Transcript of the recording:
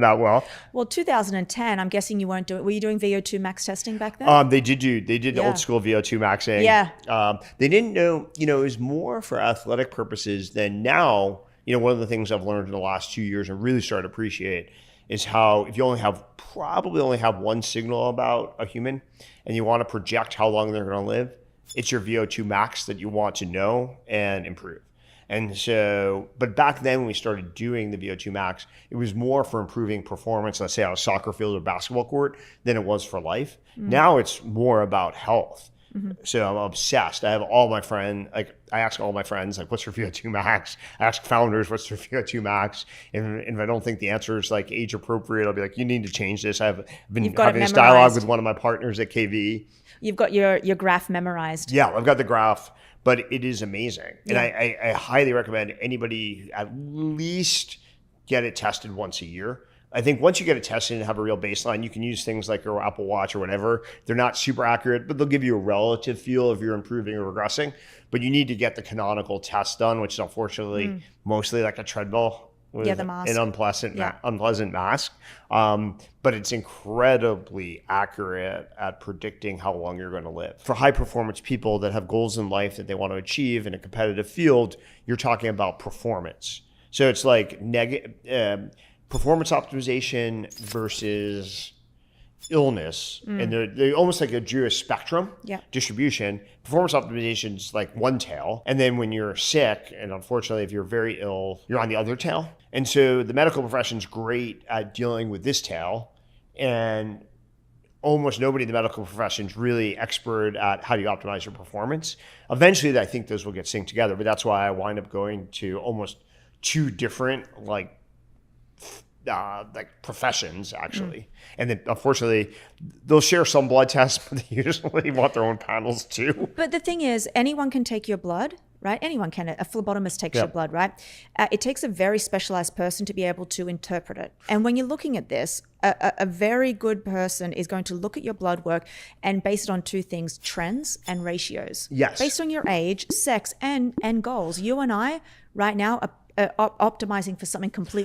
that well. Well, 2010, I'm guessing you weren't doing, were you doing VO2 max testing back then? They did the old school VO2 maxing. Yeah. They didn't know, it was more for athletic purposes than now. One of the things I've learned in the last 2 years and really started to appreciate is how if you probably only have one signal about a human and you want to project how long they're going to live, it's your VO2 max that you want to know and improve. And so, but back then when we started doing the VO2 max, it was more for improving performance, let's say on a soccer field or basketball court, than it was for life. Now it's more about health. So I'm obsessed. I have all my friends, I ask all my friends, what's your VO2 max? I ask founders, what's their VO2 max? And if I don't think the answer is age appropriate, I'll be like, you need to change this. I've been having this dialogue with one of my partners at KV. You've got your graph memorized. Yeah, I've got the graph. But it is amazing. And I highly recommend anybody at least get it tested once a year. I think once you get it tested and have a real baseline, you can use things like your Apple Watch or whatever. They're not super accurate, but they'll give you a relative feel if you're improving or regressing. But you need to get the canonical test done, which is unfortunately mostly like a treadmill with the mask. An unpleasant mask. But it's incredibly accurate at predicting how long you're going to live. For high performance people that have goals in life that they want to achieve in a competitive field, you're talking about performance. So it's like performance optimization versus illness, and they're almost like a Jewish spectrum distribution. Performance optimization is like one tail, and then when you're sick, and unfortunately if you're very ill, you're on the other tail. And so the medical profession is great at dealing with this tail, and almost nobody in the medical profession is really expert at how do you optimize your performance. Eventually I think those will get synced together, but that's why I wind up going to almost two different professions actually. And then unfortunately they'll share some blood tests, but they usually want their own panels too. But the thing is, anyone can take your blood, right? Anyone can. A phlebotomist takes your blood, right? It takes a very specialized person to be able to interpret it. And when you're looking at this, a very good person is going to look at your blood work and base it on two things: trends and ratios. Yes. Based on your age, sex, and goals. You and I right now are optimizing for something completely